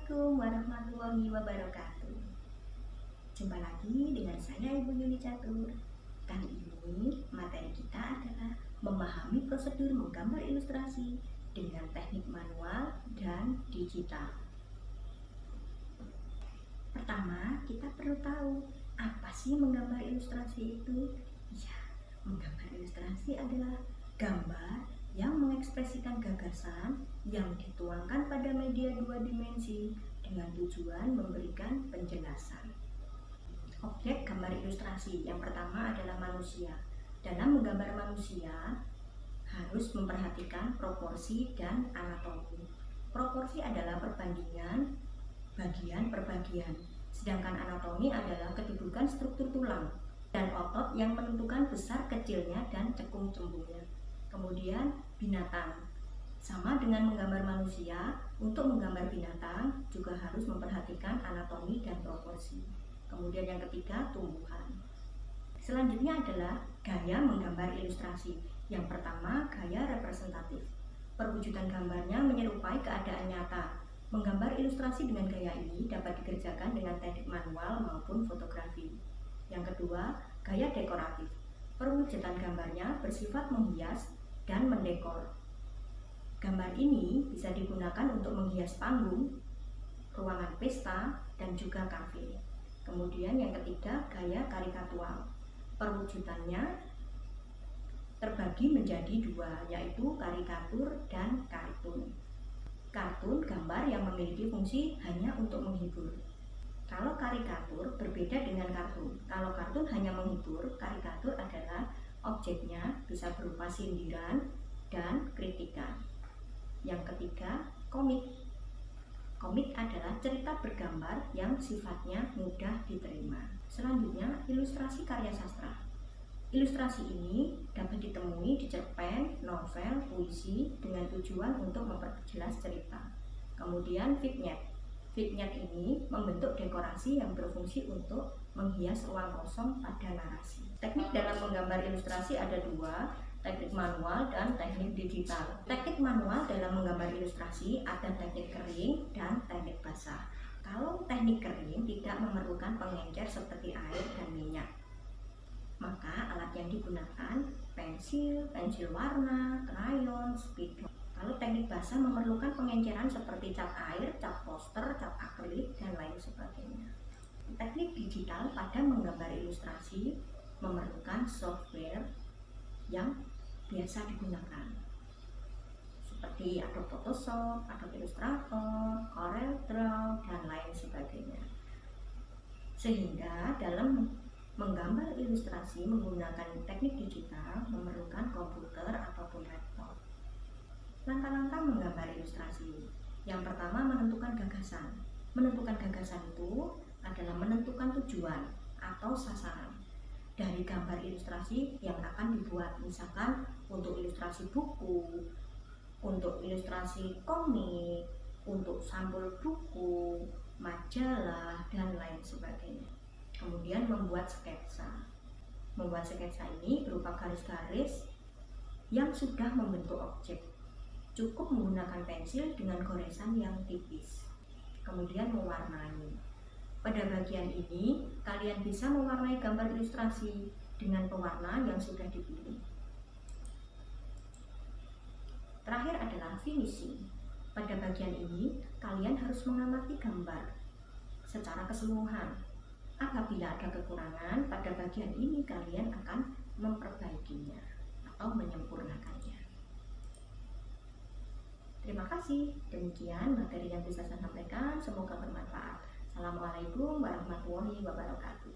Assalamualaikum warahmatullahi wabarakatuh. Jumpa lagi dengan saya Ibu Yuni Catur. Kali ini materi kita adalah memahami prosedur menggambar ilustrasi dengan teknik manual dan digital. Pertama, kita perlu tahu apa sih menggambar ilustrasi itu? Ya, menggambar ilustrasi adalah gambar yang mengekspresikan gagasan yang dituangkan pada media dua dimensi dengan tujuan memberikan penjelasan. Objek gambar ilustrasi yang pertama adalah manusia. Dalam menggambar manusia harus memperhatikan proporsi dan anatomi. Proporsi adalah perbandingan bagian per bagian, sedangkan anatomi adalah kedudukan struktur tulang dan otot yang menentukan besar kecilnya dan cekung cembungnya. Kemudian binatang, sama dengan menggambar manusia, untuk menggambar binatang juga harus memperhatikan anatomi dan proporsi. Kemudian yang ketiga, tumbuhan. Selanjutnya adalah gaya menggambar ilustrasi. Yang pertama, gaya representatif. Perwujudan gambarnya menyerupai keadaan nyata. Menggambar ilustrasi dengan gaya ini dapat dikerjakan dengan teknik manual maupun fotografi. Yang kedua, gaya dekoratif. Perwujudan gambarnya bersifat menghias dan mendekor. Gambar ini bisa digunakan untuk menghias panggung, ruangan pesta, dan juga kafe. Kemudian yang ketiga, gaya karikatural. Perwujudannya terbagi menjadi dua, yaitu karikatur dan kartun. Kartun gambar yang memiliki fungsi hanya untuk menghibur. Kalau karikatur berbeda dengan kartun. Kalau kartun hanya menghibur, karikatur adalah objeknya bisa berupa sindiran dan kritikan. Yang ketiga, komik. Komik adalah cerita bergambar yang sifatnya mudah diterima. Selanjutnya, ilustrasi karya sastra. Ilustrasi ini dapat ditemui di cerpen, novel, puisi dengan tujuan untuk memperjelas cerita. Kemudian vignette. Vignette ini membentuk dekorasi yang berfungsi untuk menghias ruang kosong pada narasi. Teknik dalam menggambar ilustrasi ada dua, teknik manual dan teknik digital. Teknik manual dalam menggambar ilustrasi ada teknik kering dan teknik basah. Kalau teknik kering tidak memerlukan pengencer seperti air dan minyak, maka alat yang digunakan pensil warna, krayon, spidol. Kalau teknik basah memerlukan pengenceran seperti cat air, cat poster, cat akrilik, dan lain sebagainya. Teknik digital pada menggambar ilustrasi memerlukan software yang biasa digunakan seperti Adobe Photoshop, Adobe Illustrator, CorelDRAW, dan lain sebagainya. Sehingga dalam menggambar ilustrasi menggunakan teknik digital memerlukan komputer ataupun laptop. Langkah-langkah menggambar ilustrasi. Yang pertama, menentukan gagasan. Menentukan gagasan itu adalah menentukan tujuan atau sasaran dari gambar ilustrasi yang akan dibuat. Misalkan untuk ilustrasi buku, untuk ilustrasi komik, untuk sampul buku, majalah, dan lain sebagainya. Kemudian membuat sketsa. Membuat sketsa ini berupa garis-garis yang sudah membentuk objek. Cukup menggunakan pensil dengan goresan yang tipis. Kemudian mewarnai. Pada bagian ini, kalian bisa mewarnai gambar ilustrasi dengan pewarna yang sudah dipilih. Terakhir adalah finishing. Pada bagian ini, kalian harus mengamati gambar secara keseluruhan. Apabila ada kekurangan pada bagian ini, kalian akan memperbaikinya atau menyempurnakannya. Terima kasih. Demikian materi yang bisa saya sampaikan. Semoga bermanfaat. Assalamualaikum warahmatullahi wabarakatuh.